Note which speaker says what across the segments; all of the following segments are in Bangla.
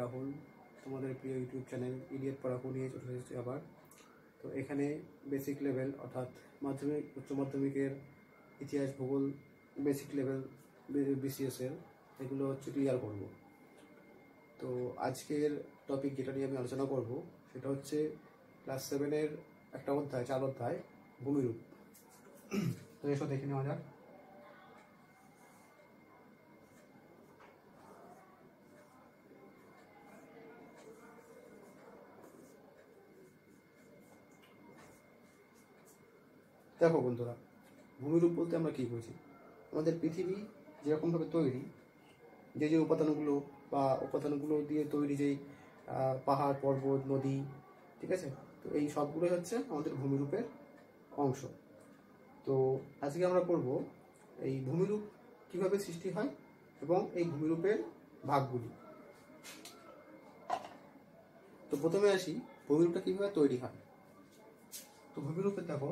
Speaker 1: রাহুল, তোমাদের প্রিয় ইউটিউব চ্যানেল ইডিয়েট পড়াকু নিয়ে চলে এসেছি আবার। তো এখানে বেসিক লেভেল অর্থাৎ মাধ্যমিক উচ্চ মাধ্যমিকের ইতিহাস ভূগোল বেসিক লেভেল বিসিএসের এগুলো হচ্ছে ক্লিয়ার করব। তো আজকের টপিক যেটা নিয়ে আমি আলোচনা করব সেটা হচ্ছে ক্লাস 7-এর একটা অধ্যায়, 4 অধ্যায় ভূমিরূপ। তো এসব দেখে নেওয়া যাক। দেখো বন্ধুরা, ভূমিরূপ বলতে আমরা কী বুঝি? আমাদের পৃথিবী যেরকমভাবে তৈরি, যে উপাদানগুলো দিয়ে তৈরি, যেই পাহাড় পর্বত নদী, ঠিক আছে, তো এই সবগুলোই হচ্ছে আমাদের ভূমিরূপের অংশ। তো আজকে আমরা পড়ব এই ভূমিরূপ কিভাবে সৃষ্টি হয় এবং এই ভূমিরূপের ভাগগুলি। তো প্রথমে আসি ভূমিরূপটা কিভাবে তৈরি হয়। তো ভূমিরূপে দেখো,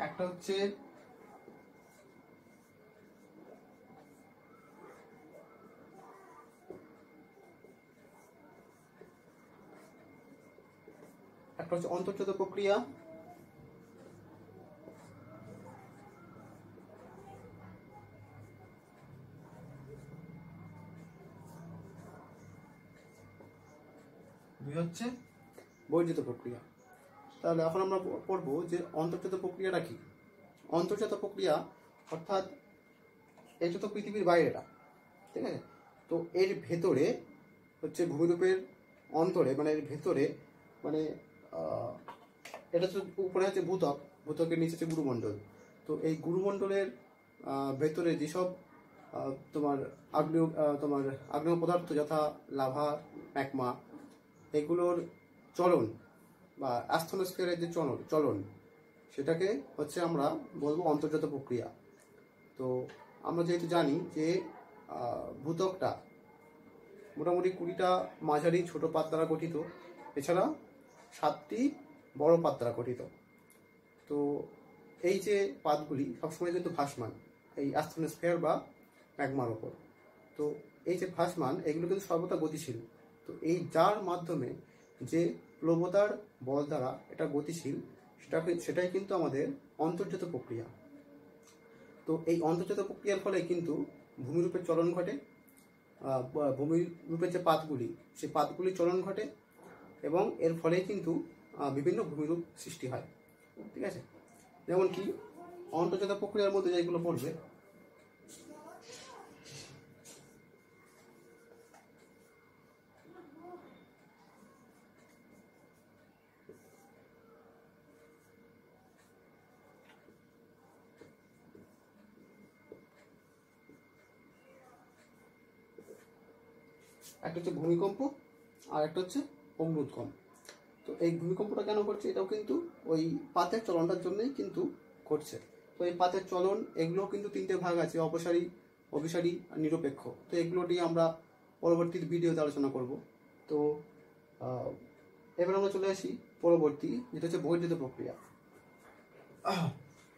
Speaker 1: একটা হচ্ছে অন্তর্জাত প্রক্রিয়া, দুই হচ্ছে বহির্জাত প্রক্রিয়া। তাহলে এখন আমরা পড়বো যে অন্তর্জাত প্রক্রিয়াটা কি। অন্তর্জাত প্রক্রিয়া অর্থাৎ এটা তো পৃথিবীর বাইরেটা, ঠিক আছে, তো এর ভেতরে হচ্ছে ভূমিরূপের অন্তরে, মানে এর ভেতরে, মানে এটা তো উপরে হচ্ছে ভূত্বক, ভূত্বকের নিচে হচ্ছে গুরুমণ্ডল। তো এই গুরুমণ্ডলের ভেতরে যেসব তোমার আগ্নেয় পদার্থ যথা লাভা, ম্যাগমা, এগুলোর চলন বা অ্যাস্থনোস্ফিয়ারের যে চলন সেটাকে হচ্ছে আমরা বলবো অন্তর্জাত প্রক্রিয়া। তো আমরা যেহেতু জানি যে ভূত্বকটা মোটামুটি 20টা মাঝারি ছোট পাত দ্বারা গঠিত, এছাড়া 7টি বড় পাত দ্বারা গঠিত। তো এই যে পাতগুলি সবসময় কিন্তু ভাসমান এই অ্যাস্থনোস্ফিয়ার বা ম্যাগমার ওপর। তো এই যে ভাসমান, এগুলো কিন্তু সর্বদা গতিশীল। তো এই যার মাধ্যমে যে প্লবতার বল দ্বারা এটা গতিশীল, সেটাই কিন্তু আমাদের অন্তর্জাত প্রক্রিয়া। তো এই অন্তর্জাত প্রক্রিয়ার ফলে কিন্তু ভূমিরূপের চলন ঘটে, ভূমিরূপের যে পাতগুলি, সেই পাতগুলির চলন ঘটে এবং এর ফলেই কিন্তু বিভিন্ন ভূমিরূপ সৃষ্টি হয়, ঠিক আছে। যেমন কি অন্তর্জাত প্রক্রিয়ার মধ্যে যেগুলো পড়বে, একটা হচ্ছে ভূমিকম্প আর একটা হচ্ছে অগ্ন্যুৎকম্প। তো এই ভূমিকম্পটা কেন ঘটছে, এটাও কিন্তু ওই পাতের চলনটার জন্যই কিন্তু ঘটছে। তো এই পাতের চলন, এগুলো কিন্তু 3টে ভাগ আছে, অপসারী, অভিসারী আর নিরপেক্ষ। তো এগুলো নিয়ে আমরা পরবর্তী ভিডিওতে আলোচনা করব। তো এবার আমরা চলে আসি পরবর্তী, যেটা হচ্ছে বহির্জাত প্রক্রিয়া।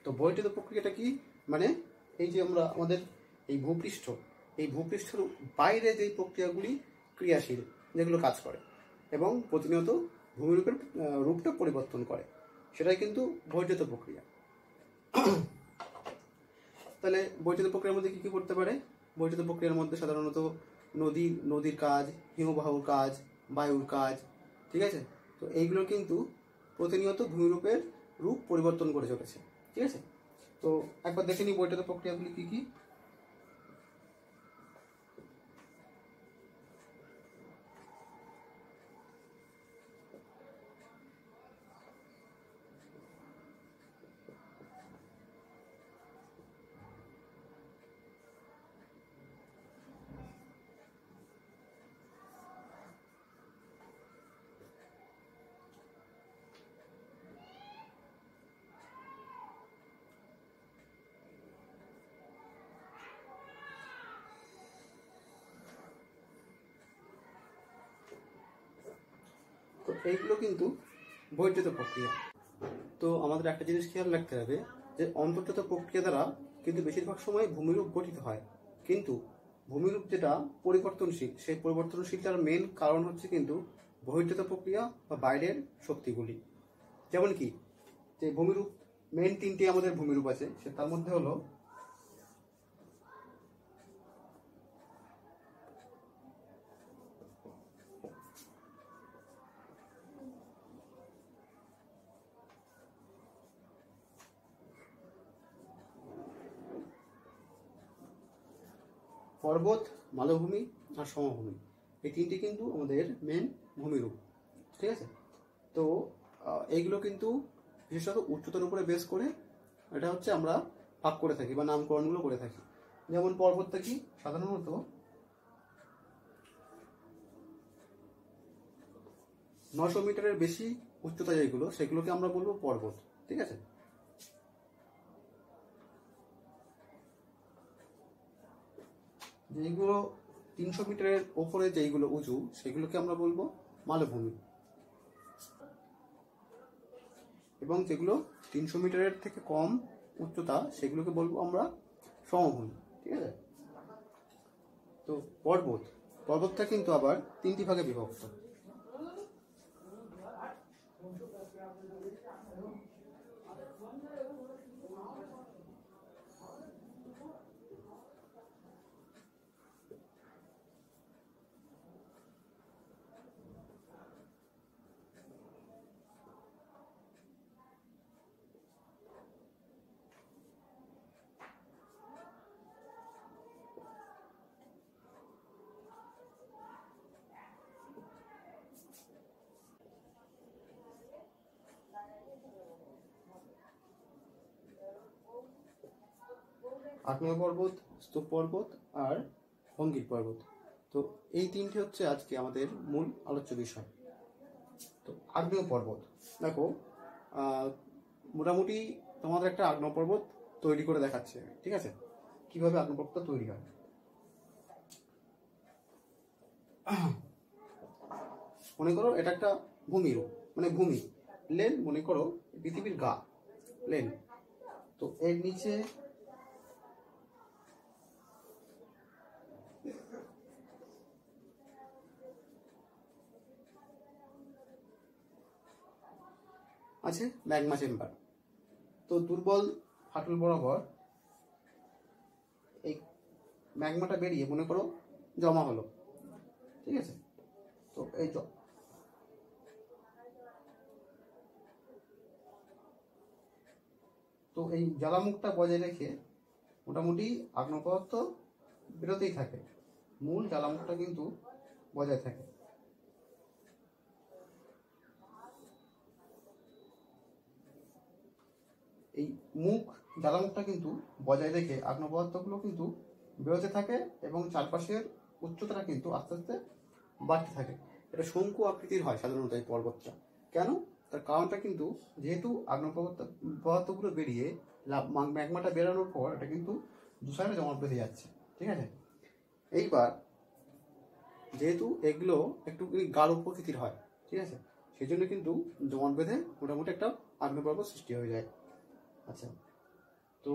Speaker 1: তো বহির্জাত প্রক্রিয়াটা কি, মানে এই যে আমাদের এই ভূপৃষ্ঠের বাইরে যেই প্রক্রিয়াগুলি ক্রিয়াশীল, যেগুলো কাজ করে এবং প্রতিনিয়ত ভূমিরূপের রূপটা পরিবর্তন করে, সেটাই কিন্তু বহির্জাত প্রক্রিয়া। তাহলে বহির্জাত প্রক্রিয়ার মধ্যে কী কী করতে পারে? বহির্জাত প্রক্রিয়ার মধ্যে সাধারণত নদীর কাজ, হিমবাহর কাজ, বায়ুর কাজ, ঠিক আছে। তো এইগুলো কিন্তু প্রতিনিয়ত ভূমিরূপের রূপ পরিবর্তন করে চলেছে, ঠিক আছে। তো একবার দেখে নিই বহির্জাত প্রক্রিয়াগুলি কী কী। তো এইগুলো কিন্তু বহির্জাত প্রক্রিয়া। তো আমাদের একটা জিনিস খেয়াল রাখতে হবে যে অন্তর্জাত প্রক্রিয়া দ্বারা কিন্তু বেশিরভাগ সময় ভূমিরূপ গঠিত হয়, কিন্তু ভূমিরূপ যেটা পরিবর্তনশীল, সেই পরিবর্তনশীলটার মেন কারণ হচ্ছে কিন্তু বহির্জাত প্রক্রিয়া বা বাইরের শক্তিগুলি। যেমন কি যে ভূমিরূপ, মেন তিনটি আমাদের ভূমিরূপ আছে, সে তার মধ্যে হলো পর্বত, মালভূমি আর সমভূমি। এই তিনটি কিন্তু আমাদের মেন ভূমিরূপ, ঠিক আছে। তো এইগুলো কিন্তু বিশেষত উচ্চতার উপরে বেস করে এটা হচ্ছে আমরা ভাগ করে থাকি বা নামকরণগুলো করে থাকি। যেমন পর্বতটা কি, সাধারণত 900 মিটারের বেশি উচ্চতা যেগুলো, সেগুলোকে আমরা বলবো পর্বত, ঠিক আছে। যেগুলো 300 মিটারের ওপরে যেগুলো উঁচু, সেগুলোকে আমরা বলবো মালভূমি। এবং যেগুলো 300 মিটারের থেকে কম উচ্চতা, সেগুলোকে বলবো আমরা সমভূমি, ঠিক আছে। তো পর্বতটা কিন্তু আবার তিনটি ভাগে বিভক্ত। আগ্নেয় পর্বত, স্তূপ পর্বত আর ভঙ্গির পর্বত। তো এই তিনটি হচ্ছে আজকে আমাদের মূল আলোচ্য বিষয়। তো আগ্নেয় পর্বত দেখো, মোটামুটি তোমাদের একটা আগ্নেয় পর্বত তৈরি করে দেখাচ্ছে, ঠিক আছে, কিভাবে আগ্নেয় পর্বতটা তৈরি হয়। মনে করো এটা একটা ভূমিরূপ, মানে ভূমি লেন, মনে করো পৃথিবীর গা লেন। তো এর নিচে আছে ম্যাগমা চেম্বার। তো দুর্বল ফাটল বরাবর এই ম্যাগমাটা বেরিয়ে মনে করো জমা হলো, ঠিক আছে। তো এই জ্বালামুখটা বজায় রেখে মোটামুটি আগ্নেয় পদার্থ বেরোতেই থাকে, মূল জ্বালামুখটা কিন্তু বজায় থাকে। এই জ্বালামুখটা কিন্তু বজায় রেখে আগ্নেয় পদার্থগুলো কিন্তু বেরোতে থাকে এবং চারপাশের উচ্চতাটা কিন্তু আস্তে আস্তে বাড়তে থাকে। এটা শঙ্কু আকৃতির হয় সাধারণত এই পর্বতটা। কেন? তার কারণটা কিন্তু যেহেতু আগ্নেয় পদার্থগুলো বেরিয়ে ম্যাগমাটা বেরানোর পর এটা কিন্তু দু সাইডে জমাট বেঁধে যাচ্ছে, ঠিক আছে। এইবার যেহেতু এগুলো একটু গাঢ় প্রকৃতির হয়, ঠিক আছে, সেই জন্য কিন্তু জমাট বেঁধে মোটামুটি একটা আগ্নেয় পর্বত সৃষ্টি হয়ে যায়। আচ্ছা, তো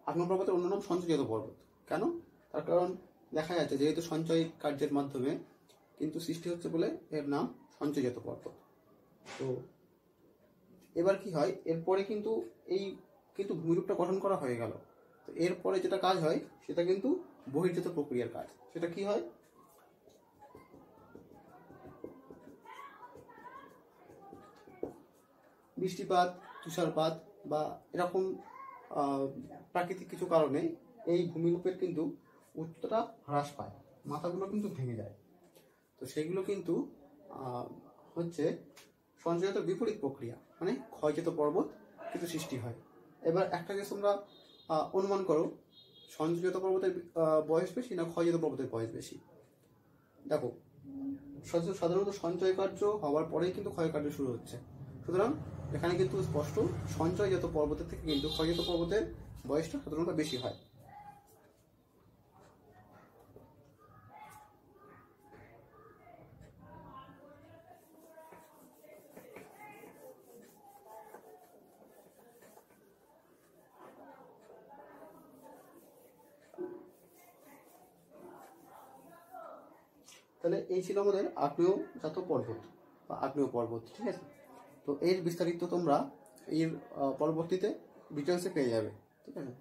Speaker 1: আগ্নেয় পর্বতের অন্য নাম সঞ্চয়জাত পর্বত। কেন? তার কারণ দেখা যাচ্ছে যেহেতু সঞ্চয় কার্যের মাধ্যমে কিন্তু সৃষ্টি হচ্ছে বলে এর নাম সঞ্চয়জাত পর্বত। তো এবার কি হয়, এরপরে কিন্তু ভূমিরূপটা গঠন করা হয়ে গেল। তো এরপরে যেটা কাজ হয় সেটা কিন্তু বহির্জাত প্রক্রিয়ার কাজ। সেটা কি হয়, বৃষ্টিপাত, তুষারপাত বা এরকম প্রাকৃতিক কিছু কারণে এই ভূমিরূপের কিন্তু উচ্চতা হ্রাস পায়, মাথাগুলো কিন্তু ভেঙে যায়। তো সেগুলো কিন্তু হচ্ছে সঞ্চয়জাত বিপরীত প্রক্রিয়া, মানে ক্ষয়জাত পর্বত কিন্তু সৃষ্টি হয়। এবার একটা জিনিস তোমরা অনুমান করো, সঞ্চয়জাত পর্বতের বয়স বেশি না ক্ষয়জাত পর্বতের বয়স বেশি? দেখো, সাধারণত সঞ্চয় কার্য হওয়ার পরেই কিন্তু ক্ষয় কার্য শুরু হচ্ছে। সুতরাং এখানে কিন্তু স্পষ্ট সঞ্চয়জাত পর্বতের থেকে কিন্তু ক্ষয়জাত পর্বতের বয়সটা সাধারণত বেশি হয়। তাহলে এই ছিল আমাদের আগ্নেয়জাত পর্বত বা আগ্নেয় পর্বত, ঠিক আছে। তো এর বিস্তারিত তোমরা এর পরবর্তীতে ডিটেলসে পেয়ে যাবে, ঠিক আছে।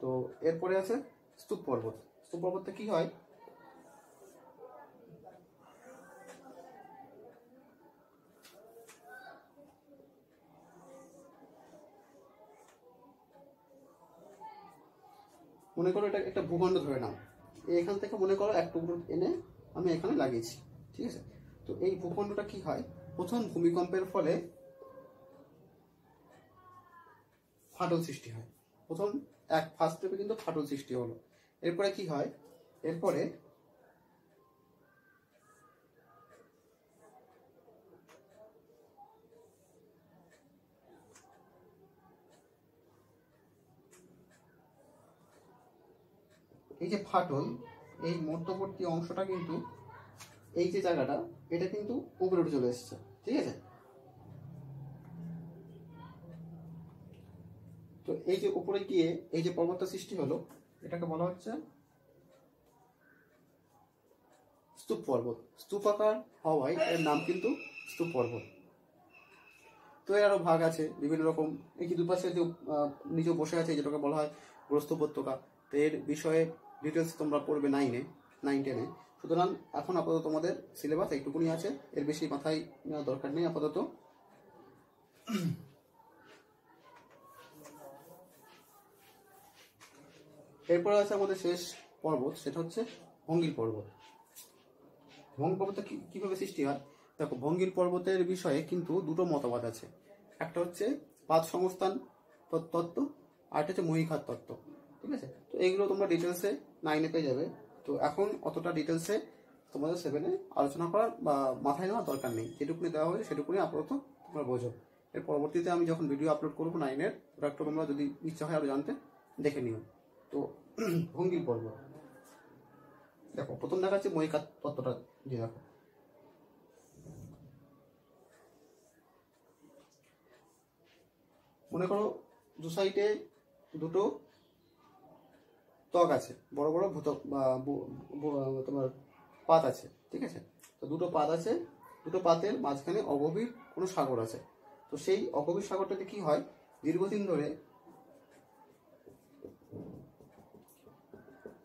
Speaker 1: তো এরপরে আছে স্তূপ পর্বত। স্তূপ পর্বতটা কি হয়, মনে করো এটা একটা ভূখণ্ড ধরে নাও, এখান থেকে মনে করো এক টুকরো এনে আমি এখানে লাগিয়েছি, ঠিক আছে। তো এই ভূখণ্ডটা কি হয়, প্রথম ভূমিকম্পের ফলে ফাটল সৃষ্টি হয়। প্রথম ফার্স্ট স্টেপে কিন্তু ফাটল সৃষ্টি হলো। এরপরে কি হয়, এরপরে এই যে ফাটল, এই মধ্যবর্তী অংশটা কিন্তু এই যে জায়গাটা, এটা কিন্তু উপরে উঠে চলে এসেছে, ঠিক আছে। তো এই যে উপরে গিয়ে এই যে পর্বতটা সৃষ্টি হলো, এটাকে বলা হচ্ছে স্তূপ পর্বত। স্তূপাকার হওয়ায় এর নাম কিন্তু স্তূপ পর্বত। তো এর আরো ভাগ আছে বিভিন্ন রকম, এই যে দুপাশে যে নিচে বসে আছে যেটাকে বলা হয় গ্রস্ত উপত্যকা। তো এর বিষয়ে ডিটেলস তোমরা পড়বে 9-10-এ। সুতরাং এখন আপাতত তোমাদের সিলেবাস এইটুকুনি আছে, এর বেশি মাথায় নেওয়ার দরকার নেই আপাতত। এরপরে আছে আমাদের শেষ পর্বত, সেটা হচ্ছে ভঙ্গিল পর্বত। ভঙ্গিল পর্বতটা কিভাবে সৃষ্টি হয়, দেখো ভঙ্গিল পর্বতের বিষয়ে কিন্তু দুটো মতবাদ আছে। একটা হচ্ছে পাদ সংস্থান তত্ত্ব, আর একটা হচ্ছে মহীখাত তত্ত্ব, ঠিক আছে। তো এইগুলো তোমরা ডিটেলসে 9-এ পেয়ে যাবে। তো এখন অতটা ডিটেলসে তোমাদের 7-এ আলোচনা করার বা মাথায় নেওয়ার দরকার নেই, যেটুকুনি দেওয়া হয়েছে সেটুকুনি আপাতত তোমরা বোঝো। এর পরবর্তীতে আমি যখন ভিডিও আপলোড করবো 9-এর, ওটা একটু তোমরা যদি ইচ্ছা হয় আরো জানতে দেখে নিও। তো ভঙ্গিল পর্বত দেখো, প্রথম দেখাচ্ছে মহীখাত তত্ত্বটা দিয়ে দেখো। মনে করো দু সাইডে দুটো ত্বক আছে, বড় বড় ভূতক বা তোমার পাত আছে, ঠিক আছে। তো দুটো পাত আছে, দুটো পাতের মাঝখানে অগভীর কোনো সাগর আছে। তো সেই অগভীর সাগরটাতে কি হয়, দীর্ঘদিন ধরে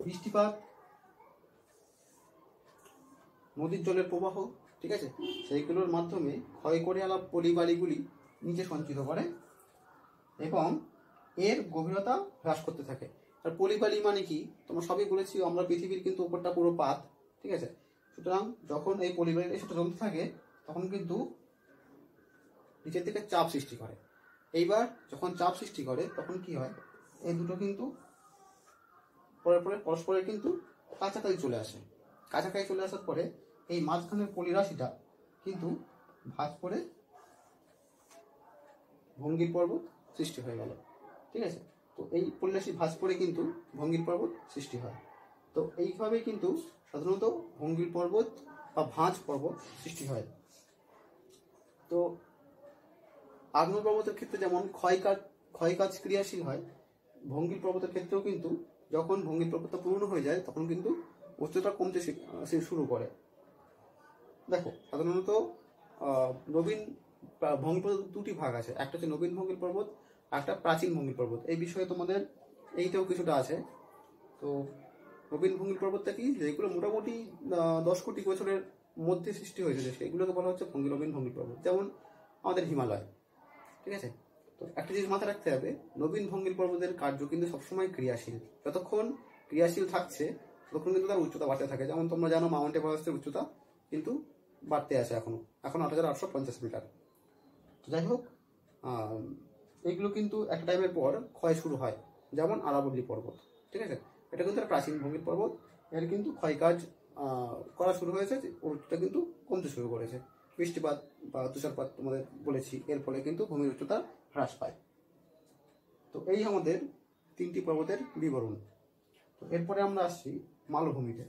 Speaker 1: বৃষ্টিপাত, নদীর জলের প্রবাহ, ঠিক আছে, সেইগুলোর মাধ্যমে ক্ষয় করে আলা পলিবালিগুলি নিচে সঞ্চিত করে এবং এর গভীরতা হ্রাস করতে থাকে। আর পলিবালি মানে কি, তোমরা সবই বলেছি, আমরা পৃথিবীর কিন্তু উপরটা পুরো পাত, ঠিক আছে। সুতরাং যখন এই পলিবালির সাথে জমতে থাকে তখন কিন্তু নিচের দিকে চাপ সৃষ্টি করে। এইবার যখন চাপ সৃষ্টি করে তখন কি হয়, এই দুটো কিন্তু পরে পরে পরস্পরের কিন্তু কাছাকাছি চলে আসে। কাছাকাছি চলে আসার পরে এই মাঝখানের পলিরাশিটা কিন্তু ভাঁজ করে ভঙ্গিল পর্বত সৃষ্টি হয়ে গেল, ঠিক আছে। তো এই পলিরাশি ভাঁজ করে কিন্তু ভঙ্গিল পর্বত সৃষ্টি হয়। তো এইভাবে কিন্তু সাধারণত ভঙ্গিল পর্বত বা ভাঁজ পর্বত সৃষ্টি হয়। তো আগ্নেয় পর্বতের ক্ষেত্রে যেমন ক্ষয়কাজ ক্রিয়াশীল হয়, ভঙ্গিল পর্বতের ক্ষেত্রেও কিন্তু যখন ভঙ্গিল পর্বতটা পূর্ণ হয়ে যায় তখন কিন্তু উচ্চতা কমতে শুরু করে। দেখো সাধারণত নবীন ভঙ্গিল পর্বত দুটি ভাগ আছে, একটা হচ্ছে নবীন ভঙ্গিল পর্বত, একটা প্রাচীন ভঙ্গিল পর্বত। এই বিষয়ে তোমাদের এইতেও কিছুটা আছে। তো নবীন ভঙ্গিল পর্বতটা কি, যেগুলো মোটামুটি 10 কোটি বছরের মধ্যে সৃষ্টি হয়েছে, সেগুলোকে বলা হচ্ছে নবীন ভঙ্গিল পর্বত, যেমন আমাদের হিমালয়, ঠিক আছে। তো একটা জিনিস মাথায় রাখতে হবে, নবীন ভঙ্গিল পর্বতের কার্য কিন্তু সবসময় ক্রিয়াশীল। যতক্ষণ ক্রিয়াশীল থাকছে ততক্ষণ কিন্তু তার উচ্চতা বাড়তে থাকে। যেমন তোমরা জানো মাউন্ট এভারেস্টের উচ্চতা কিন্তু বাড়তে আছে, এখন 8,850 মিটার। তো যাই হোক, এইগুলো কিন্তু এক টাইমের পর ক্ষয় শুরু হয়, যেমন আরাবল্লী পর্বত, ঠিক আছে। এটা কিন্তু একটা প্রাচীন ভঙ্গিল পর্বত, এর কিন্তু ক্ষয়কাজ করা শুরু হয়েছে, উচ্চতা কিন্তু কমতে শুরু করেছে। বৃষ্টিপাত বা তুষারপাত তোমাদের বলেছি, এর ফলে কিন্তু ভূমির উচ্চতা হ্রাস পায়। তো এই আমাদের 3টি পর্বতের বিবরণ। তো এরপরে আমরা আসছি মালভূমিতে।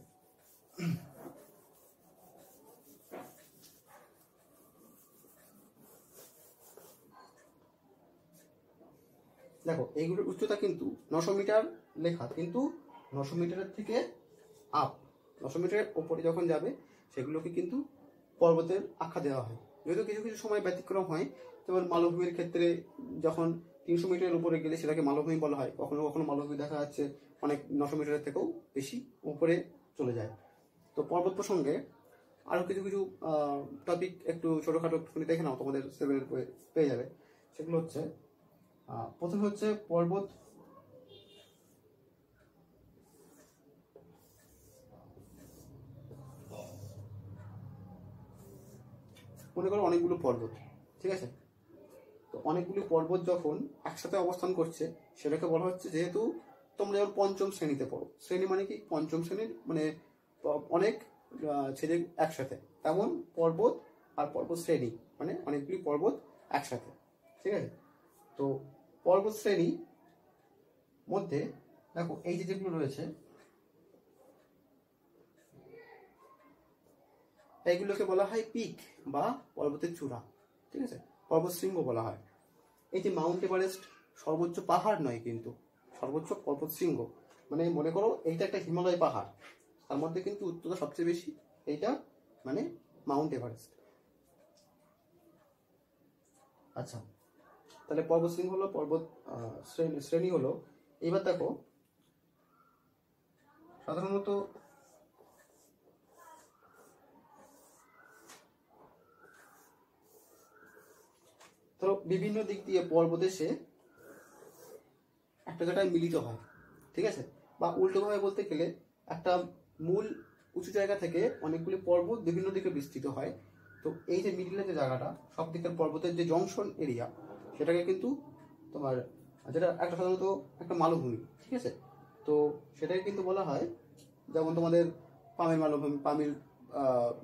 Speaker 1: দেখো এইগুলোর উচ্চতা কিন্তু 900 মিটার লেখা, কিন্তু 900 মিটারের থেকে আপ, 900 মিটারের ওপরে যখন যাবে সেগুলোকে কিন্তু পর্বতের আখ্যা দেওয়া হয়। যদিও কিছু কিছু সময় ব্যতিক্রম হয়, যেমন মালভূমির ক্ষেত্রে যখন 300 মিটারের উপরে গেলে সেটাকে মালভূমি বলা হয়। কখনো কখনো মালভূমি দেখা যাচ্ছে অনেক 900 মিটারের থেকেও বেশি উপরে চলে যায়। তো পর্বত প্রসঙ্গে আরও কিছু কিছু টপিক একটু ছোটোখাটো একটুখানি দেখে নাও, তোমাদের 7 পেয়ে যাবে। সেগুলো হচ্ছে প্রথমে হচ্ছে পর্বত মনে করো অনেকগুলো পর্বত, ঠিক আছে? তো অনেকগুলি পর্বত যখন একসাথে অবস্থান করছে সেটাকে বলা হচ্ছে, যেহেতু তোমরা যেমন পঞ্চম শ্রেণীতে পড়ো, শ্রেণী মানে কি পঞ্চম শ্রেণীর মানে অনেক ছেলে একসাথে, তেমন পর্বত আর পর্বত শ্রেণী মানে অনেকগুলি পর্বত একসাথে, ঠিক আছে? তো পর্বত শ্রেণী মধ্যে দেখো এই যে যেগুলো রয়েছে এইগুলোকে বলা হয় পিক বা পর্বতের চূড়া, ঠিক আছে? পর্বত শৃঙ্গ বলা হয়। এই যে মাউন্ট এভারেস্ট সর্বোচ্চ পাহাড় নয়, কিন্তু সর্বোচ্চ পর্বত শৃঙ্গ। মানে মনে করো এইটা একটা হিমালয় পাহাড়, তার মধ্যে কিন্তু উচ্চতা সবচেয়ে বেশি এইটা মানে মাউন্ট এভারেস্ট। আচ্ছা, তাহলে পর্বত শৃঙ্গ হলো, পর্বত শ্রেণী হলো। এবার দেখো সাধারণত ধরো বিভিন্ন দিক দিয়ে পর্বত এসে একটা জায়গায় মিলিত হয়, ঠিক আছে? বা উল্টোভাবে বলতে গেলে একটা মূল উঁচু জায়গা থেকে অনেকগুলি পর্বত বিভিন্ন দিকে বিস্তৃত হয়। তো এই যে মিডিলের যে জায়গাটা, সব দিকের পর্বতের যে জংশন এরিয়া, সেটাকে কিন্তু তোমার যেটা একটা সাধারণত একটা মালভূমি, ঠিক আছে? তো সেটাকে কিন্তু বলা হয়, যেমন তোমাদের পামির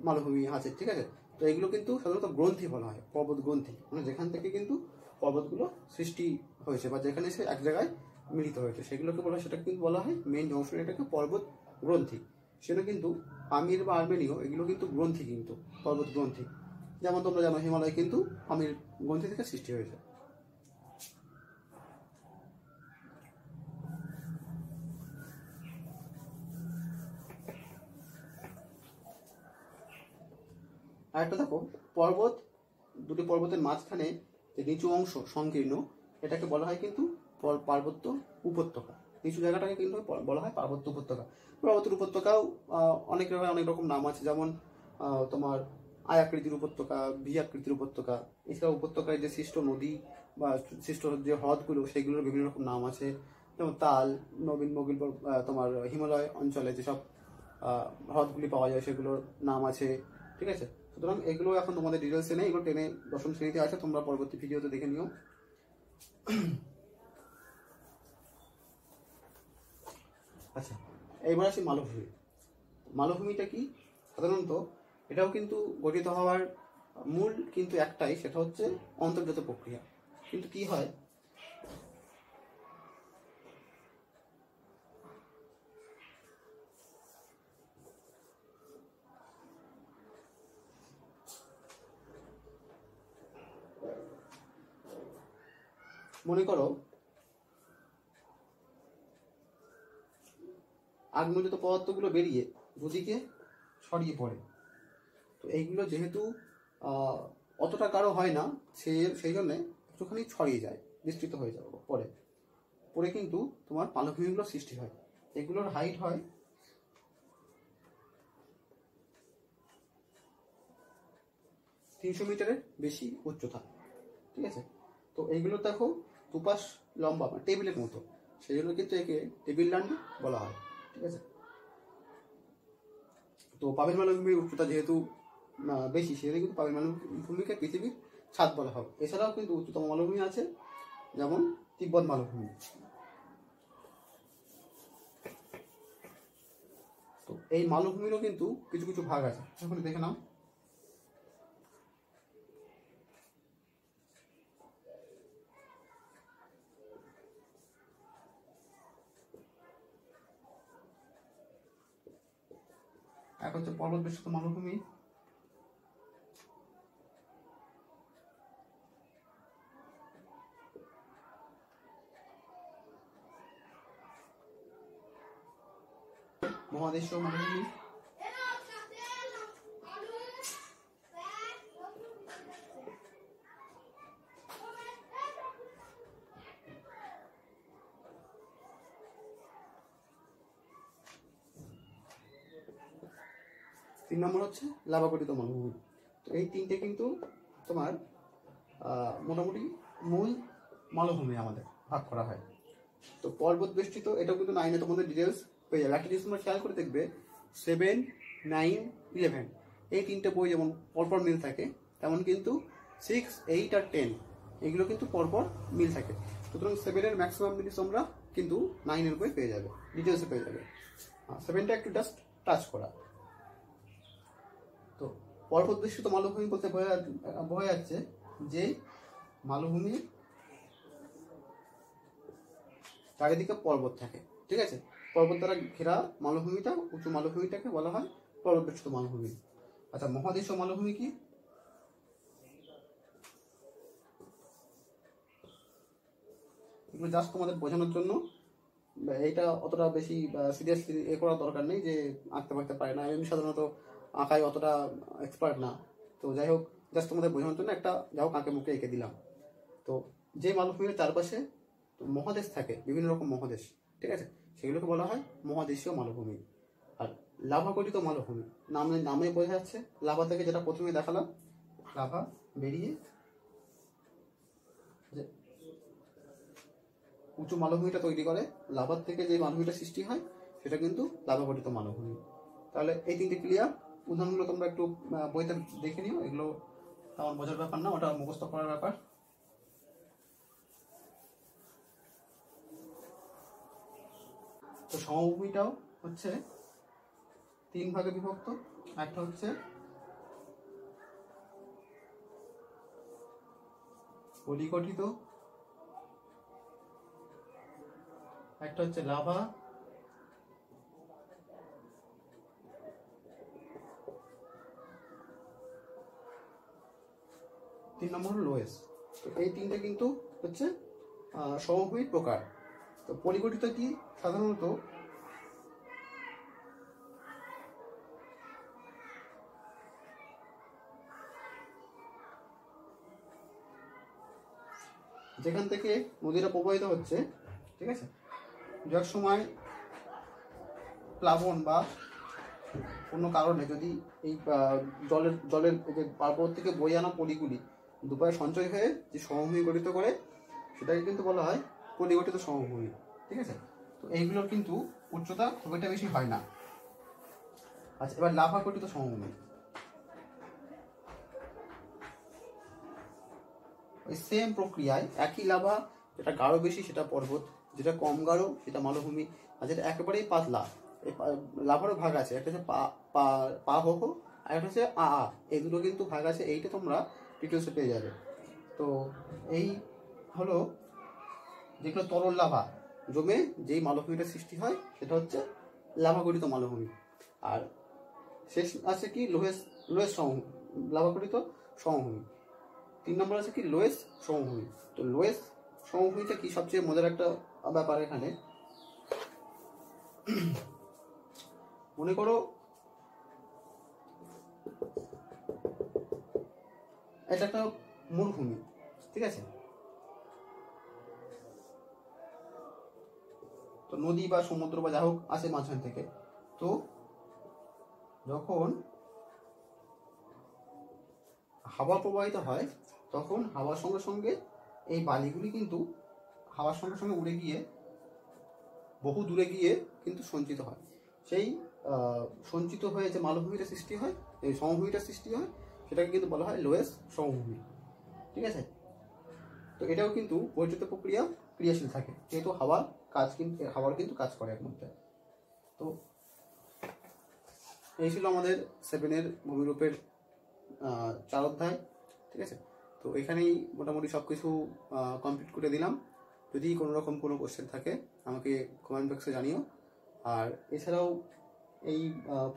Speaker 1: মালভূমি আছে, ঠিক আছে? তো এগুলো কিন্তু সাধারণত গ্রন্থি বলা হয়, পর্বত গ্রন্থি, মানে যেখান থেকে কিন্তু পর্বতগুলো সৃষ্টি হয়েছে বা যেখানে সে এক জায়গায় মিলিত হয়েছে সেগুলোকে বলা হয়, সেটাকে কিন্তু বলা হয় মেন জংশন, এটাকে পর্বত গ্রন্থি। সেটা কিন্তু পামির বা আর্মেনীয় এগুলো কিন্তু গ্রন্থি, কিন্তু পর্বত গ্রন্থি। যেমন তোমরা জানো হিমালয় কিন্তু পামির গ্রন্থি থেকে সৃষ্টি হয়েছে। আর একটা দেখো, দুটি পর্বতের মাঝখানে যে নিচু অংশ সংকীর্ণ, এটাকে বলা হয় কিন্তু পার্বত্য উপত্যকা। নিচু জায়গাটাকে কিন্তু বলা হয় পার্বত্য উপত্যকা। পার্বত্য উপত্যকাও অনেক রকম নাম আছে, যেমন তোমার আয় আকৃতির উপত্যকা, ভি আকৃতির উপত্যকা। এছাড়া উপত্যকায় যে সৃষ্ট নদী বা সৃষ্ট যে হ্রদগুলো সেগুলোর বিভিন্ন রকম নাম আছে, যেমন তাল, নবীন মগিল, তোমার হিমালয় অঞ্চলে যেসব হ্রদগুলি পাওয়া যায় সেগুলোর নাম আছে, ঠিক আছে? সুতরাং এগুলো এখন তোমাদের ডিটেলসে নেই, এগুলো টেনে দশম শ্রেণীতে আছে, তোমরা পরবর্তী ভিডিওতে দেখে নিও। আচ্ছা, এইবার আসি মালভূমি। মালভূমিটা কি? সাধারণত এটাও কিন্তু গঠিত হওয়ার মূল কিন্তু একটাই, সেটা হচ্ছে অন্তর্জাত প্রক্রিয়া। কিন্তু কি হয়, মনে করো আগ্নেয়জাত পদার্থগুলো বেরিয়ে দুদিকে ছড়িয়ে পড়ে। তো এইগুলো যেহেতু অতটা গাঢ় হয় না, সেই জন্য একটুখানি ছড়িয়ে যায়, বিস্তৃত হয়ে যাবে পরে কিন্তু তোমার মালভূমিগুলো সৃষ্টি হয়। এগুলোর হাইট হয় 300 মিটারের বেশি উচ্চতা, ঠিক আছে? তো এইগুলো দেখো দুপাশ লম্বা, মানে টেবিলের মতো, সেই জন্য কিন্তু একে টেবিল ল্যান্ড বলা হয়, ঠিক আছে? তো পাবেল মালভূমির উচ্চতা যেহেতু বেশি, সেহেতু কিন্তু পাবেল মালভূমিকে পৃথিবীর ছাদ বলা হয়। এছাড়াও কিন্তু উচ্চতম মালভূমি আছে, যেমন তিব্বত মালভূমি। তো এই মালভূমিরও কিন্তু কিছু কিছু ভাগ আছে, এখন দেখে নাও। এক হচ্ছে পর্বত বেষ্টিত মালভূমি, মহাদেশীয় মালভূমি, 3 নম্বর হচ্ছে লাভা গঠিত মালভূমি। তো এই তিনটে কিন্তু তোমার মোটামুটি মূল মালভূমি আমাদের ভাগ করা হয়। তো পর্বত বেষ্টিত, এটাও কিন্তু 9-এ তোমাদের ডিটেলস পেয়ে যাবে। একটা জিনিস তোমরা খেয়াল করে দেখবে 7, 9, 11 এই তিনটে বই যেমন পরপর মিল থাকে, তেমন কিন্তু 6, 8 আর 10 এগুলো কিন্তু পরপর মিল থাকে। সুতরাং 7-এর ম্যাক্সিমাম জিনিস তোমরা কিন্তু 9-এর বই পেয়ে যাবে, ডিটেলসে পেয়ে যাবে। 7টা একটু জাস্ট টাচ করা। তো পর্বত বেষ্টিত মালভূমি বলতে বোঝা যাচ্ছে যে মালভূমির চারিদিকে পর্বত থাকে, ঠিক আছে। পর্বত দ্বারা ঘেরা মালভূমিটা, উঁচু মালভূমিটাকে বলা হয় পর্বত বেষ্টিত মালভূমি। আচ্ছা, মহাদেশীয় মালভূমি কি? এগুলো জাস্ট তোমাদের বোঝানোর জন্য, এইটা অতটা বেশি সিরিয়াসলি করার দরকার নেই যে আঁকতে পারতে পারে না। আমি সাধারণত আঁকায় অতটা এক্সপার্ট না, তো যাই হোক জাস্ট তোমাদের বোঝানোর জন্য একটা যাই হোক আঁকে মুখে এঁকে দিলাম। তো যে মালভূমির চারপাশে মহাদেশ থাকে, বিভিন্ন রকম মহাদেশ, ঠিক আছে, সেগুলোকে বলা হয় মহাদেশীয় মালভূমি। আর লাভা গঠিত মালভূমি নামে বোঝা যাচ্ছে, লাভা থেকে যেটা প্রথমে দেখালাম, লাভা বেরিয়ে উঁচু মালভূমিটা তৈরি করে, লাভার থেকে যে মালভূমিটা সৃষ্টি হয় সেটা কিন্তু লাভা গঠিত মালভূমি। তাহলে এই তিনটে ক্লিয়ার। উদাহরণগুলো তোমরা একটু বইতে দেখে নিও, এগুলো তেমন বোঝার ব্যাপার না, ওটা মুখস্থ করার ব্যাপার। তো সমভূমিটাও হচ্ছে 3 ভাগে বিভক্ত। একটা হচ্ছে পলিগঠিত, একটা হচ্ছে লাভা, তিন নম্বর হলো লোয়েস। তো এই তিনটে কিন্তু হচ্ছে সমভূমির প্রকার। তো পলিগঠিত কি? সাধারণত যেখান থেকে নদীটা প্রবাহিত হচ্ছে, ঠিক আছে, যার সময় প্লাবন বা কোনো কারণে যদি এই জলের যে পার্বত থেকে বয়ে আনা পলিগুলি দুপায়ে সঞ্চয় হয়ে যে সমভূমি গঠিত করে, সেটাকে কিন্তু বলা হয় পলিগঠিত সমভূমি, ঠিক আছে। তো এইগুলোর কিন্তু উচ্চতা খুব একটা বেশি হয় না। আচ্ছা, এবার লাভা গঠিত সমভূমি। ওই সেম প্রক্রিয়ায় একই লাভা, যেটা গাঢ় বেশি সেটা পর্বত, যেটা কম গাঢ় সেটা মালভূমি, আর যেটা একেবারেই পাতলা, এই লাভারও ভাগ আছে, একটা হচ্ছে পা হো হো আর একটা হচ্ছে এই দুটো কিন্তু ভাগ আছে। এইটা তোমরা ডিটেলসে পেয়ে যাবে। তো এই হলো যেগুলো তরল লাভা জমে যেই মালভূমিটা সৃষ্টি হয় সেটা হচ্ছে লাভা গঠিত মালভূমি। আর শেষ আছে কি লোয়েস সমভূমি, লাভা গঠিত সমভূমি। 3 নম্বর আছে কি লোয়েস সমভূমি। তো লোয়েস সমভূমিটা কি? সবচেয়ে মজার একটা ব্যাপার এখানে, মনে করো এটা একটা মরুভূমি, ঠিক আছে। তো নদী বা সমুদ্র বা যা হোক আছে মাঝখান থেকে। তো যখন হাওয়া প্রবাহিত হয় তখন হাওয়ার সঙ্গে সঙ্গে এই বালিগুলি কিন্তু হাওয়ার সঙ্গে সঙ্গে উড়ে গিয়ে বহু দূরে গিয়ে কিন্তু সঞ্চিত হয়। সেই সঞ্চিত হয়ে যে মালভূমিটা সৃষ্টি হয়, এই সমভূমিটা সৃষ্টি হয়, সেটাকে কিন্তু বলা হয় লোয়েস সমভূমি, ঠিক আছে। তো এটাও কিন্তু বৈদ্যুত প্রক্রিয়া ক্রিয়াশীল থাকে, যেহেতু হাওয়ার কিন্তু কাজ করে এর মধ্যে। তো এই ছিল আমাদের 7-এর ভূমিরূপের 4 অধ্যায়, ঠিক আছে। তো এখানেই মোটামুটি সব কিছু কমপ্লিট করে দিলাম। যদি কোনো রকম কোনো কোশ্চেন থাকে আমাকে কমেন্ট বক্সে জানিও। আর এছাড়াও এই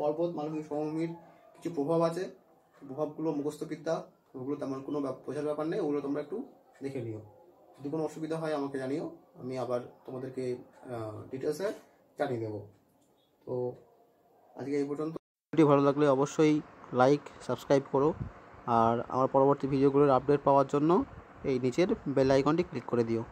Speaker 1: পর্বত মালভূমি সমভূমির কিছু প্রভাব আছে, প্রভাবগুলো মুখস্থবিদ্যা, ওগুলো তেমন কোনো বোঝার ব্যাপার নেই, ওগুলো তোমরা একটু দেখে নিও। যদি কোনো অসুবিধা হয় আমাকে জানিও, আমি আবার তোমাদেরকে ডিটেলসে জানিয়ে দেবো। তো আজকে এই পর্যন্ত। ভিডিওটি ভালো লাগলে অবশ্যই লাইক সাবস্ক্রাইব করো, আর আমার পরবর্তী ভিডিওগুলোর আপডেট পাওয়ার জন্য এই নিচের বেল আইকনটি ক্লিক করে দিও।